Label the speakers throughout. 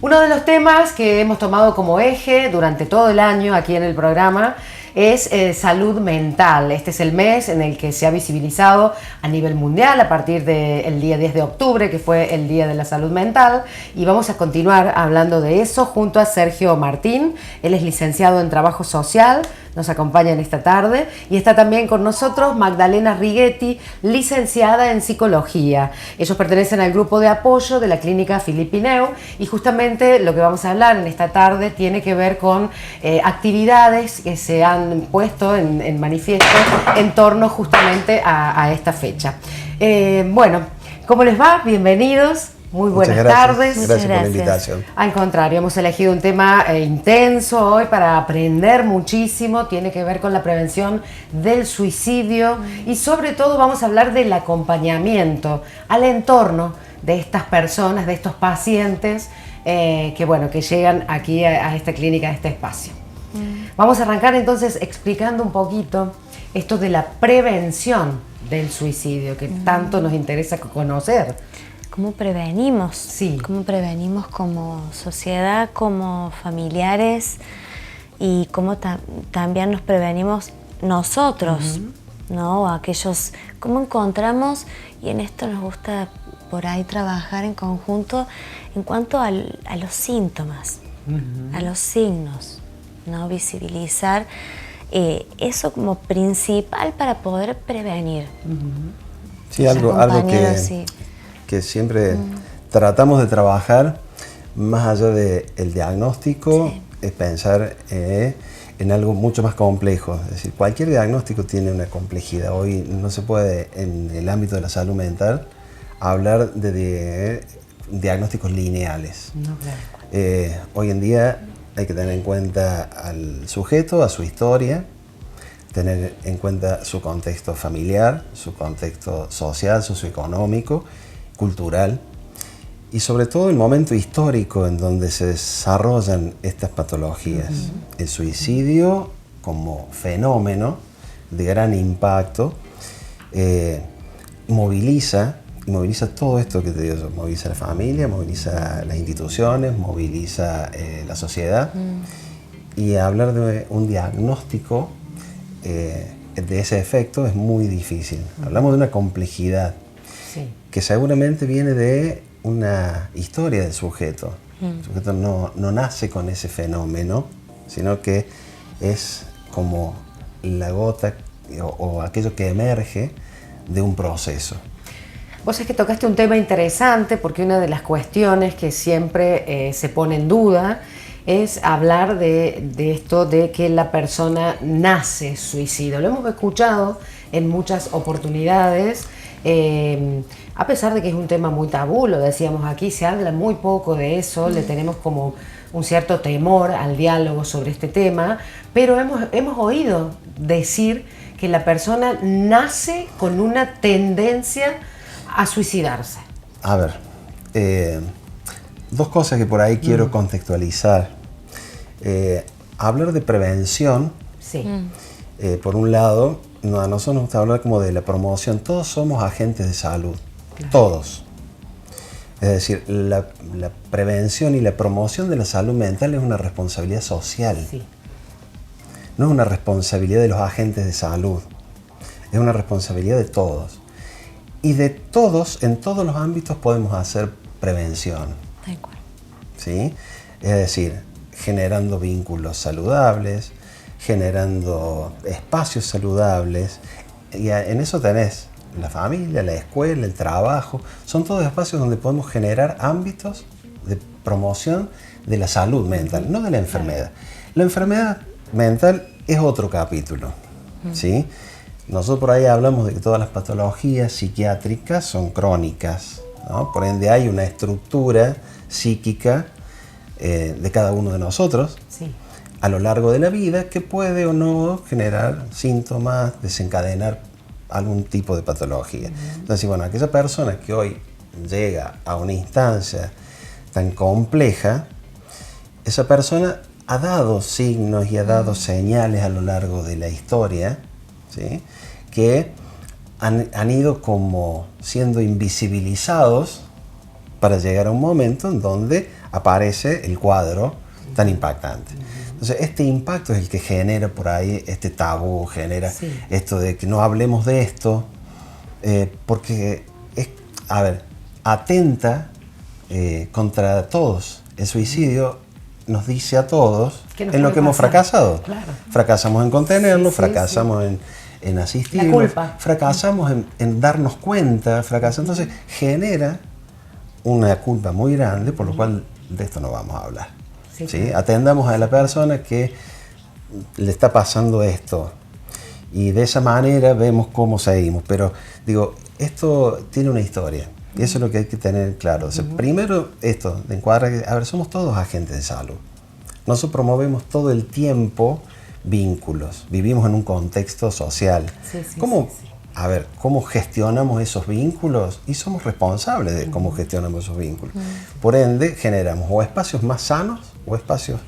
Speaker 1: Uno de los temas que hemos tomado como eje durante todo el año aquí en el programa es salud mental. Este es el mes en el que se ha visibilizado a nivel mundial a partir del día 10 de octubre, que fue el Día de la Salud Mental, y vamos a continuar hablando de eso junto a Sergio Martín. Él es licenciado en Trabajo Social, nos acompaña en esta tarde, y está también con nosotros Magdalena Righetti, licenciada en Psicología. Ellos pertenecen al grupo de apoyo de la Clínica Filipineu, y justamente lo que vamos a hablar en esta tarde tiene que ver con actividades que se han puesto en manifiesto en torno justamente a esta fecha. Bueno, ¿cómo les va? Bienvenidos. Muy buenas tardes.
Speaker 2: Gracias por la invitación.
Speaker 1: Al contrario, hemos elegido un tema intenso hoy para aprender muchísimo. Tiene que ver con la prevención del suicidio y sobre todo vamos a hablar del acompañamiento al entorno de estas personas, de estos pacientes que llegan aquí a esta clínica, a este espacio. Vamos a arrancar entonces explicando un poquito esto de la prevención del suicidio que tanto nos interesa conocer.
Speaker 3: ¿Cómo prevenimos?
Speaker 1: Sí.
Speaker 3: ¿Cómo prevenimos como sociedad, como familiares y cómo también nos prevenimos nosotros, ¿no? Aquellos, ¿cómo encontramos? Y en esto nos gusta por ahí trabajar en conjunto en cuanto a los síntomas, a los signos, ¿no? Visibilizar eso como principal para poder prevenir.
Speaker 2: Sí, algo que siempre tratamos de trabajar más allá del diagnóstico, es pensar en algo mucho más complejo. Es decir, cualquier diagnóstico tiene una complejidad. Hoy no se puede, en el ámbito de la salud mental, hablar de diagnósticos lineales.
Speaker 1: No, claro.
Speaker 2: Hoy en día hay que tener en cuenta al sujeto, a su historia, tener en cuenta su contexto familiar, su contexto social, socioeconómico, cultural y sobre todo el momento histórico en donde se desarrollan estas patologías. El suicidio como fenómeno de gran impacto moviliza todo esto que te digo, moviliza la familia, moviliza las instituciones, moviliza la sociedad. Y hablar de un diagnóstico de ese efecto es muy difícil. Hablamos de una complejidad que seguramente viene de una historia del sujeto. El sujeto no nace con ese fenómeno, sino que es como la gota o aquello que emerge de un proceso.
Speaker 1: Vos es que tocaste un tema interesante porque una de las cuestiones que siempre se pone en duda es hablar de esto de que la persona nace suicida. Lo hemos escuchado en muchas oportunidades, a pesar de que es un tema muy tabú, lo decíamos aquí, se habla muy poco de eso, le tenemos como un cierto temor al diálogo sobre este tema, pero hemos oído decir que la persona nace con una tendencia a suicidarse.
Speaker 2: A ver, dos cosas que por ahí quiero contextualizar. Hablar de prevención, por un lado, a nosotros nos gusta hablar como de la promoción. Todos somos agentes de salud, claro. Todos. Es decir, la prevención y la promoción de la salud mental es una responsabilidad social. Sí. No es una responsabilidad de los agentes de salud, es una responsabilidad de todos. Y de todos, en todos los ámbitos podemos hacer prevención.
Speaker 3: De acuerdo.
Speaker 2: ¿Sí? Es decir, generando vínculos saludables, generando espacios saludables. Y en eso tenés la familia, la escuela, el trabajo. Son todos espacios donde podemos generar ámbitos de promoción de la salud mental, no de la enfermedad. La enfermedad mental es otro capítulo, ¿sí? Nosotros por ahí hablamos de que todas las patologías psiquiátricas son crónicas, ¿no? Por ende hay una estructura psíquica de cada uno de nosotros a lo largo de la vida que puede o no generar síntomas, desencadenar algún tipo de patología. Entonces, bueno, aquella persona que hoy llega a una instancia tan compleja, esa persona ha dado signos y ha dado señales a lo largo de la historia, ¿sí? Que han ido como siendo invisibilizados para llegar a un momento en donde aparece el cuadro tan impactante. Entonces, este impacto es el que genera por ahí este tabú, genera esto de que no hablemos de esto, porque atenta contra todos. El suicidio nos dice a todos en lo que hemos fracasado.
Speaker 1: Claro.
Speaker 2: Fracasamos en contenerlo, fracasamos en asistirlo, fracasamos en darnos cuenta, entonces genera una culpa muy grande, por lo cual de esto no vamos a hablar. ¿Sí? Atendamos a la persona que le está pasando esto y de esa manera vemos cómo seguimos. Pero digo, esto tiene una historia y eso es lo que hay que tener claro. O sea, primero esto, de encuadrar que, a ver, somos todos agentes de salud. Nosotros promovemos todo el tiempo vínculos, vivimos en un contexto social. A ver, ¿cómo gestionamos esos vínculos? Y somos responsables de cómo gestionamos esos vínculos. Por ende, generamos o espacios más sanos o espacios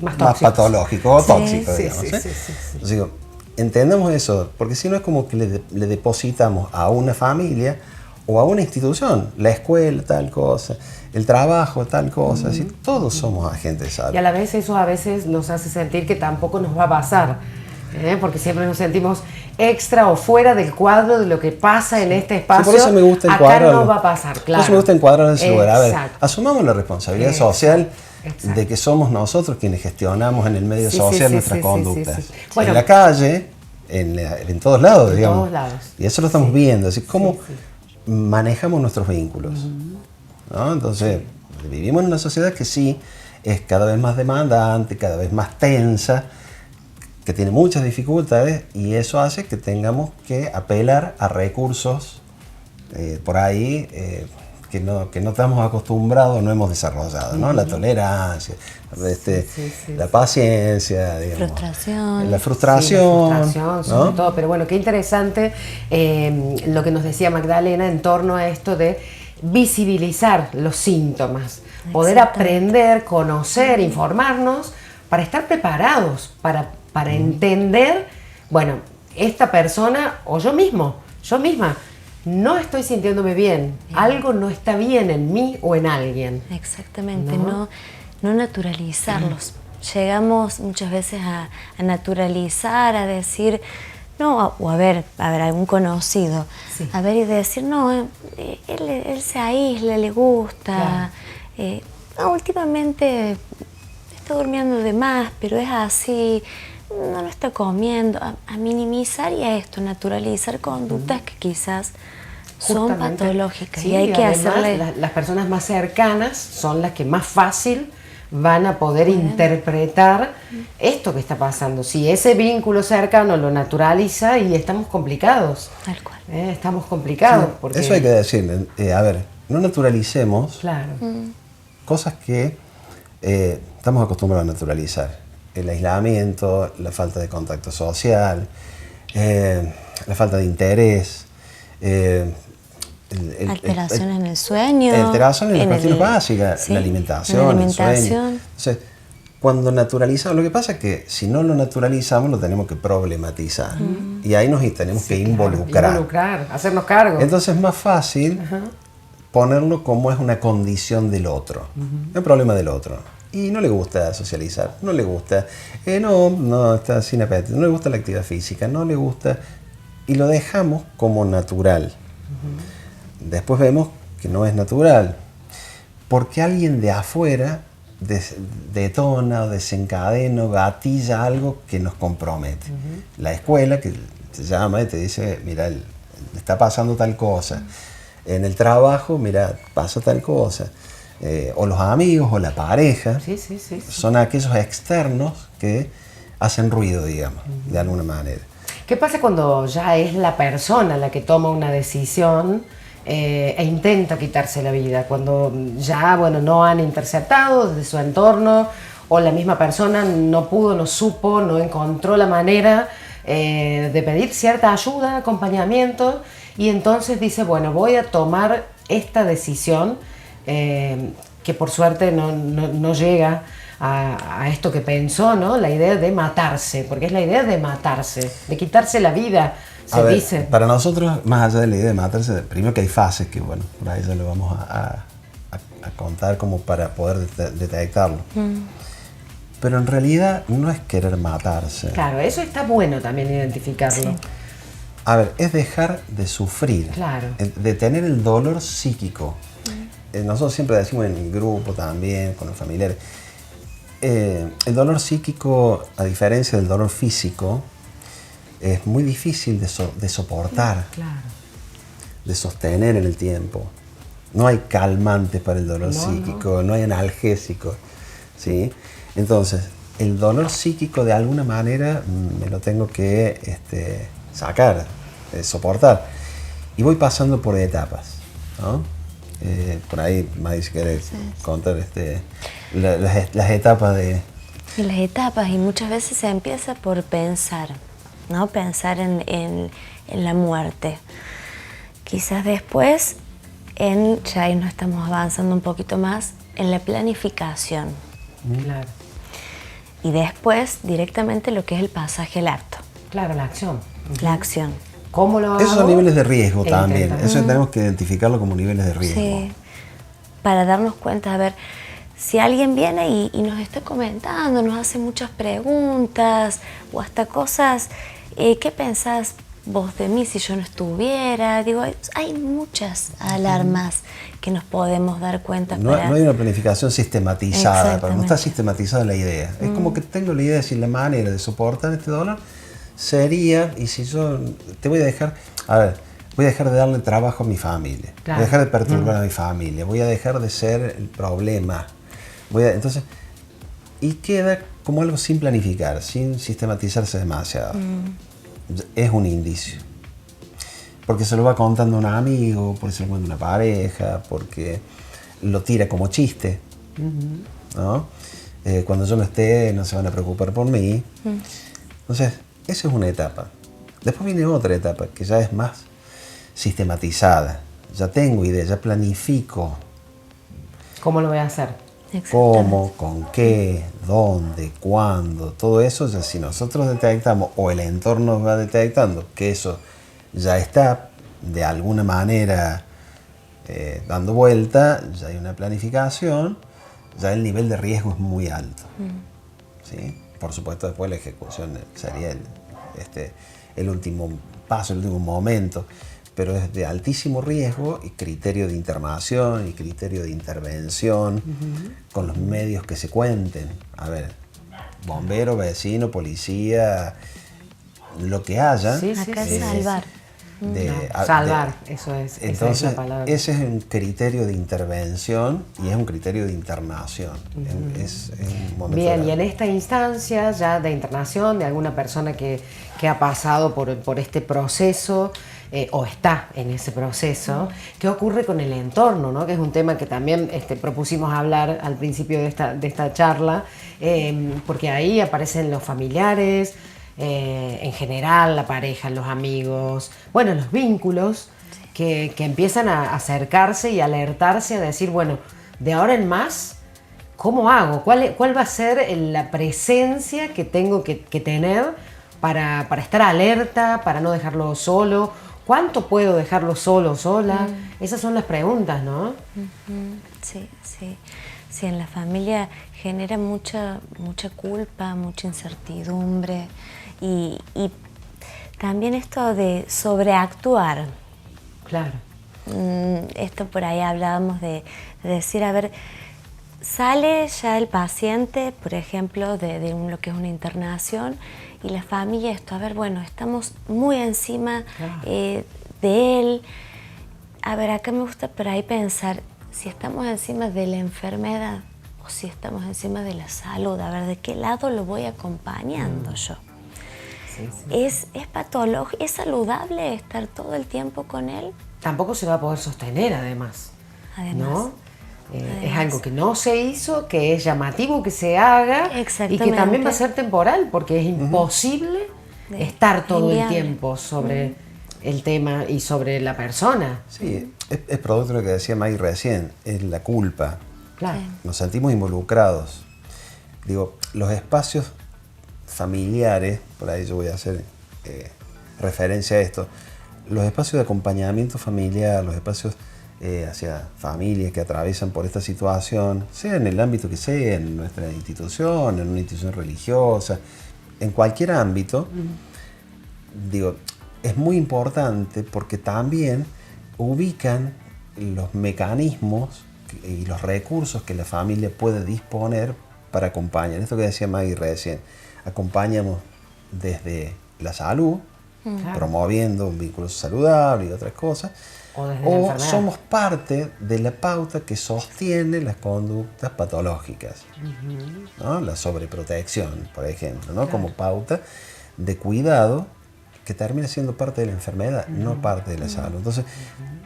Speaker 2: más patológicos o tóxicos, digamos. Entonces, digo, entendemos eso, porque si no es como que le depositamos a una familia o a una institución, la escuela, tal cosa, el trabajo, tal cosa, así, todos somos agentes de salud.
Speaker 1: Y a la vez eso a veces nos hace sentir que tampoco nos va a pasar, porque siempre nos sentimos extra o fuera del cuadro de lo que pasa en este espacio.
Speaker 2: Por eso me gusta
Speaker 1: acá no va a pasar, claro.
Speaker 2: Por eso me gusta encuadrar en ese lugar. A ver, asumamos la responsabilidad social de que somos nosotros quienes gestionamos en el medio social nuestras conductas. Bueno, en la calle, en todos lados, digamos.
Speaker 1: Todos lados.
Speaker 2: Y eso lo estamos viendo, así cómo manejamos nuestros vínculos. ¿No? Entonces, vivimos en una sociedad que sí es cada vez más demandante, cada vez más tensa, que tiene muchas dificultades y eso hace que tengamos que apelar a recursos por ahí que no estamos acostumbrados, no hemos desarrollado, ¿no? La tolerancia, la paciencia, digamos, la frustración,
Speaker 1: sobre todo. Pero bueno, qué interesante lo que nos decía Magdalena en torno a esto de visibilizar los síntomas, poder aprender, conocer, informarnos para estar preparados, para entender, bueno, esta persona o yo misma, no estoy sintiéndome bien, algo no está bien en mí o en alguien.
Speaker 3: Exactamente, no naturalizarlos. Llegamos muchas veces a naturalizar, a decir, no, o a ver, algún conocido, a ver y decir, no, él se aísla, le gusta, no, últimamente está durmiendo de más, pero es así, no lo está comiendo, a minimizar y a esto, naturalizar conductas que quizás son patológicas y hay que hacerle...
Speaker 1: Las personas más cercanas son las que más fácil van a poder interpretar esto que está pasando. Si ese vínculo cercano lo naturaliza y estamos complicados.
Speaker 3: Tal cual.
Speaker 1: Estamos complicados. Porque...
Speaker 2: Eso hay que decirle. A ver, no naturalicemos cosas que estamos acostumbrados a naturalizar. El aislamiento, la falta de contacto social, la falta de interés,
Speaker 3: alteraciones en el sueño,
Speaker 2: alteraciones en las cuestiones básicas, la alimentación, el sueño. Entonces, cuando naturalizamos, lo que pasa es que si no lo naturalizamos lo tenemos que problematizar y ahí nos tenemos que involucrar,
Speaker 1: hacernos cargo.
Speaker 2: Entonces es más fácil ponerlo como es una condición del otro, el problema del otro. Y no le gusta socializar, no le gusta, no está sin apetito, no le gusta la actividad física, no le gusta, y lo dejamos como natural. Después vemos que no es natural, porque alguien de afuera detona o desencadena o gatilla algo que nos compromete. La escuela que te llama y te dice, mira, le está pasando tal cosa. En el trabajo, mira, pasa tal cosa. O los amigos o la pareja, son aquellos externos que hacen ruido, digamos, de alguna manera.
Speaker 1: ¿Qué pasa cuando ya es la persona la que toma una decisión e intenta quitarse la vida? Cuando ya, bueno, no han interceptado desde su entorno o la misma persona no pudo, no supo, no encontró la manera de pedir cierta ayuda, acompañamiento y entonces dice, bueno, voy a tomar esta decisión que por suerte no llega a esto que pensó, ¿no? La idea de matarse, porque es la idea de matarse, de quitarse la vida, se dice.
Speaker 2: Para nosotros, más allá de la idea de matarse, primero que hay fases, que bueno, por ahí ya lo vamos a a contar como para poder detectarlo. Pero en realidad no es querer matarse.
Speaker 1: Claro, eso está bueno también identificarlo.
Speaker 3: Sí.
Speaker 2: A ver, es dejar de sufrir,
Speaker 1: Claro.
Speaker 2: de tener el dolor psíquico. Nosotros siempre decimos en el grupo también, con los familiares, el dolor psíquico, a diferencia del dolor físico, es muy difícil de soportar,
Speaker 1: Claro.
Speaker 2: de sostener en el tiempo. No hay calmantes para el dolor psíquico, no hay analgésicos, ¿sí? Entonces, el dolor psíquico de alguna manera me lo tengo que sacar, soportar. Y voy pasando por etapas, ¿no? Por ahí, May, si querés contar las etapas de...
Speaker 3: Y las etapas, y muchas veces se empieza por pensar, ¿no? Pensar en la muerte. Quizás después, ya ahí nos estamos avanzando un poquito más, en la planificación.
Speaker 1: Claro.
Speaker 3: Y después, directamente, lo que es el pasaje al acto,
Speaker 1: Claro, la acción.
Speaker 3: la acción.
Speaker 1: ¿Cómo lo hago?
Speaker 2: Esos son niveles de riesgo también.
Speaker 1: Intentando.
Speaker 2: Eso tenemos que identificarlo como niveles de riesgo.
Speaker 3: Sí, para darnos cuenta, a ver, si alguien viene y nos está comentando, nos hace muchas preguntas o hasta cosas, ¿qué pensás vos de mí si yo no estuviera? Digo, hay muchas alarmas que nos podemos dar cuenta.
Speaker 2: No hay una planificación sistematizada, pero no está
Speaker 3: Exactamente.
Speaker 2: sistematizada la idea. Es como que tengo la idea de si la manera de soportar este dolor sería, y si yo te voy a dejar, a ver, voy a dejar de darle trabajo a mi familia,
Speaker 1: Claro.
Speaker 2: voy a dejar de perturbar a mi familia, voy a dejar de ser el problema. Entonces, y queda como algo sin planificar, sin sistematizarse demasiado. Es un indicio. Porque se lo va contando a un amigo, porque se lo cuenta a una pareja, porque lo tira como chiste, ¿no? Cuando yo no esté, no se van a preocupar por mí. Entonces, esa es una etapa. Después viene otra etapa, que ya es más sistematizada. Ya tengo idea, ya planifico
Speaker 1: ¿Cómo lo voy a hacer?
Speaker 2: cómo, con qué, dónde, cuándo, todo eso. Ya si nosotros detectamos, o el entorno va detectando que eso ya está de alguna manera dando vuelta, ya hay una planificación, ya el nivel de riesgo es muy alto. ¿Sí? Por supuesto, después la ejecución sería el último paso, el último momento, pero es de altísimo riesgo y criterio de internación y criterio de intervención con los medios que se cuenten. A ver, bombero, vecino, policía, lo que haya.
Speaker 1: Sí, sí,
Speaker 3: Acá
Speaker 1: sí.
Speaker 3: es salvar.
Speaker 1: Salvar, eso es. Esa
Speaker 2: Entonces,
Speaker 1: es la palabra.
Speaker 2: ese es un criterio de intervención y es un criterio de internación. Es un momento
Speaker 1: Bien, y
Speaker 2: grave.
Speaker 1: en esta instancia ya de internación de alguna persona que ha pasado por este proceso o está en ese proceso, ¿qué ocurre con el entorno? ¿No? Que es un tema que también propusimos hablar al principio de esta charla, porque ahí aparecen los familiares, en general la pareja, los amigos, bueno, los vínculos que empiezan a acercarse y alertarse a decir, bueno, de ahora en más, ¿cómo hago? ¿Cuál va a ser la presencia que tengo que tener para estar alerta, para no dejarlo solo? ¿Cuánto puedo dejarlo solo o sola? Esas son las preguntas, ¿no?
Speaker 3: Sí, sí. Sí, en la familia genera mucha culpa, mucha incertidumbre y también esto de sobreactuar.
Speaker 1: Claro.
Speaker 3: Esto por ahí hablábamos de decir, a ver, sale ya el paciente, por ejemplo, de lo que es una internación y la familia, esto, a ver, bueno, estamos muy encima de él. A ver, acá me gusta por ahí pensar si estamos encima de la enfermedad o si estamos encima de la salud, a ver, ¿de qué lado lo voy acompañando yo?
Speaker 1: Sí, sí.
Speaker 3: ¿Es patológico, es saludable estar todo el tiempo con él?
Speaker 1: Tampoco se va a poder sostener, además.
Speaker 3: Además.
Speaker 1: ¿No? Es algo que no se hizo, que es llamativo que se haga y que también va a ser temporal, porque es imposible estar todo el tiempo sobre el tema y sobre la persona.
Speaker 2: Sí, es producto de lo que decía May recién, es la culpa.
Speaker 1: Claro.
Speaker 2: Nos sentimos involucrados. Digo, los espacios familiares, por ahí yo voy a hacer referencia a esto, los espacios de acompañamiento familiar, los espacios hacia familias que atraviesan por esta situación, sea en el ámbito que sea, en nuestra institución, en una institución religiosa, en cualquier ámbito, digo, es muy importante porque también ubican los mecanismos y los recursos que la familia puede disponer para acompañar. Esto que decía Maggie recién, acompañamos desde la salud, promoviendo un vínculo saludable y otras cosas, o somos parte de la pauta que sostiene las conductas patológicas, ¿no? La sobreprotección, por ejemplo, ¿no? Como pauta de cuidado que termina siendo parte de la enfermedad, no parte de la salud. Entonces,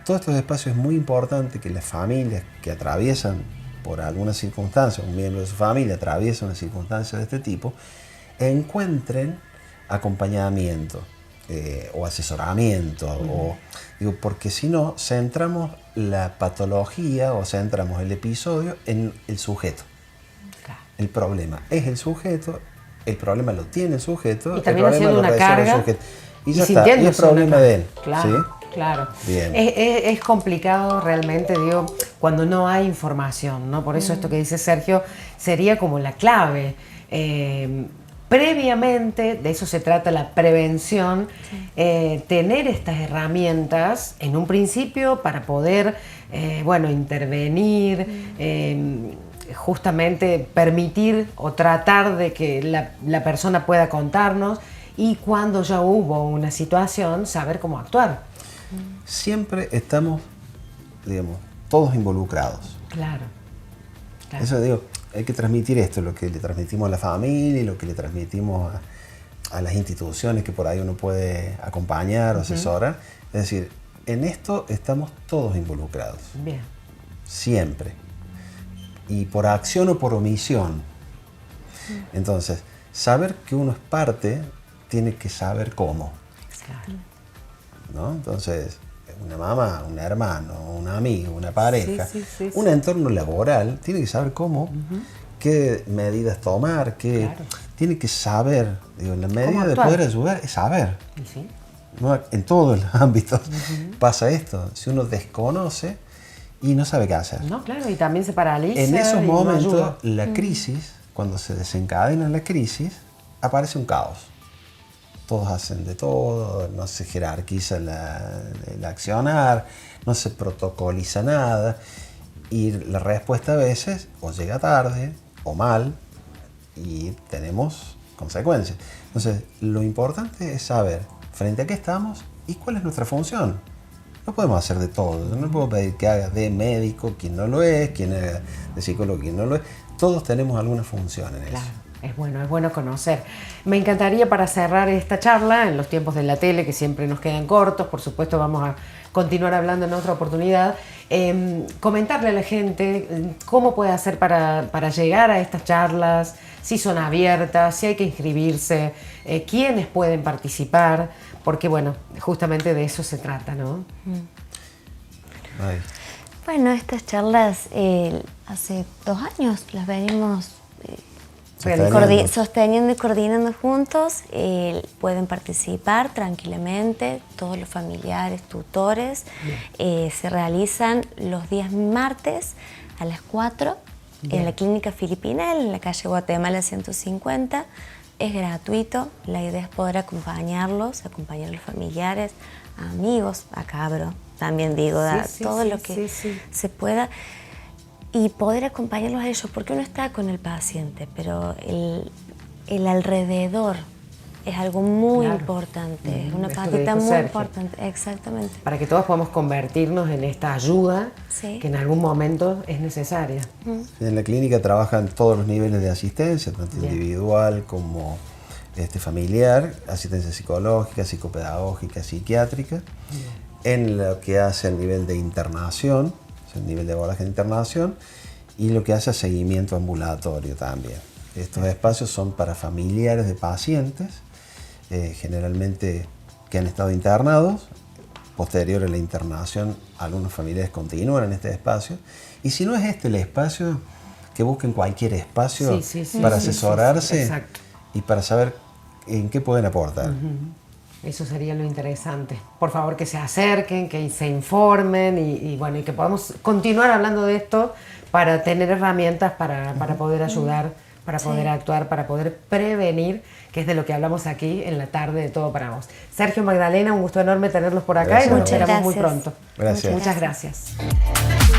Speaker 2: todos estos espacios es muy importante que las familias que atraviesan por alguna circunstancia, un miembro de su familia atraviesa una circunstancia de este tipo, encuentren acompañamiento o asesoramiento, digo, porque si no, centramos la patología o centramos el episodio en el sujeto. El problema es el sujeto, el problema lo tiene el sujeto,
Speaker 1: y también haciendo una carga
Speaker 2: y ya está, y es problema de él.
Speaker 1: Claro,
Speaker 2: ¿sí?
Speaker 1: Claro.
Speaker 2: Bien.
Speaker 1: Es complicado realmente, digo, cuando no hay información, ¿no? Por eso esto que dice Sergio sería como la clave. Previamente, de eso se trata la prevención, tener estas herramientas en un principio para poder, intervenir, justamente permitir o tratar de que la persona pueda contarnos, y cuando ya hubo una situación, saber cómo actuar.
Speaker 2: Siempre estamos, digamos, todos involucrados.
Speaker 1: Claro.
Speaker 2: Eso digo, hay que transmitir esto, lo que le transmitimos a la familia y lo que le transmitimos a las instituciones que por ahí uno puede acompañar o asesorar. Es decir, en esto estamos todos involucrados.
Speaker 1: Bien.
Speaker 2: Siempre. Y por acción o por omisión. Entonces, saber que uno es parte, tiene que saber cómo.
Speaker 1: Claro.
Speaker 2: ¿No? Entonces, una mamá, un hermano, un amigo, una pareja,
Speaker 1: sí.
Speaker 2: un entorno laboral, tiene que saber cómo, qué medidas tomar, tiene que saber, digo, en la medida de poder ayudar, es saber.
Speaker 1: ¿Sí?
Speaker 2: ¿No? En todos los ámbitos pasa esto. Si uno desconoce y no sabe qué hacer.
Speaker 1: No, claro, y también se paraliza.
Speaker 2: En esos momentos,
Speaker 1: no
Speaker 2: la crisis, cuando se desencadena la crisis, aparece un caos. Todos hacen de todo, no se jerarquiza el accionar, no se protocoliza nada, y la respuesta a veces o llega tarde o mal y tenemos consecuencias. Entonces, lo importante es saber frente a qué estamos y cuál es nuestra función. No podemos hacer de todo. Yo no puedo pedir que haga de médico quien no lo es, quien haga de psicólogo quien no lo es. Todos tenemos alguna función en eso.
Speaker 1: Es bueno conocer. Me encantaría, para cerrar esta charla, en los tiempos de la tele que siempre nos quedan cortos, por supuesto vamos a continuar hablando en otra oportunidad, comentarle a la gente cómo puede hacer para llegar a estas charlas, si son abiertas, si hay que inscribirse, quiénes pueden participar, porque bueno, justamente de eso se trata, ¿no?
Speaker 3: Bueno, estas charlas hace 2 años las venimos sosteniendo y coordinando juntos. Pueden participar tranquilamente todos los familiares, tutores. Se realizan los días martes a las 4 en la Clínica Filipinel, en la calle Guatemala 150. Es gratuito. La idea es poder acompañarlos, acompañar a los familiares, amigos, a Cabro, también digo, todo lo que se pueda. Y poder acompañarlos a ellos, porque uno está con el paciente, pero el alrededor es algo muy importante, es una patita muy importante, exactamente.
Speaker 1: Para que todos podamos convertirnos en esta ayuda que en algún momento es necesaria.
Speaker 2: En la clínica trabajan todos los niveles de asistencia, tanto individual como familiar, asistencia psicológica, psicopedagógica, psiquiátrica, en lo que hace el nivel de internación, el nivel de abordaje de internación, y lo que hace seguimiento ambulatorio también. Estos espacios son para familiares de pacientes, generalmente que han estado internados. Posterior a la internación, algunos familiares continúan en este espacio, y si no es este el espacio, que busquen cualquier espacio para asesorarse y para saber en qué pueden aportar.
Speaker 1: Eso sería lo interesante. Por favor, que se acerquen, que se informen y bueno, y que podamos continuar hablando de esto para tener herramientas para poder ayudar, para poder actuar, para poder prevenir, que es de lo que hablamos aquí en la tarde de Todo para Vos. Sergio, Magdalena, un gusto enorme tenerlos por acá.
Speaker 2: Gracias.
Speaker 1: Y nos
Speaker 2: Muchas
Speaker 1: esperamos muy
Speaker 3: gracias.
Speaker 1: pronto.
Speaker 2: Gracias.
Speaker 1: Muchas gracias.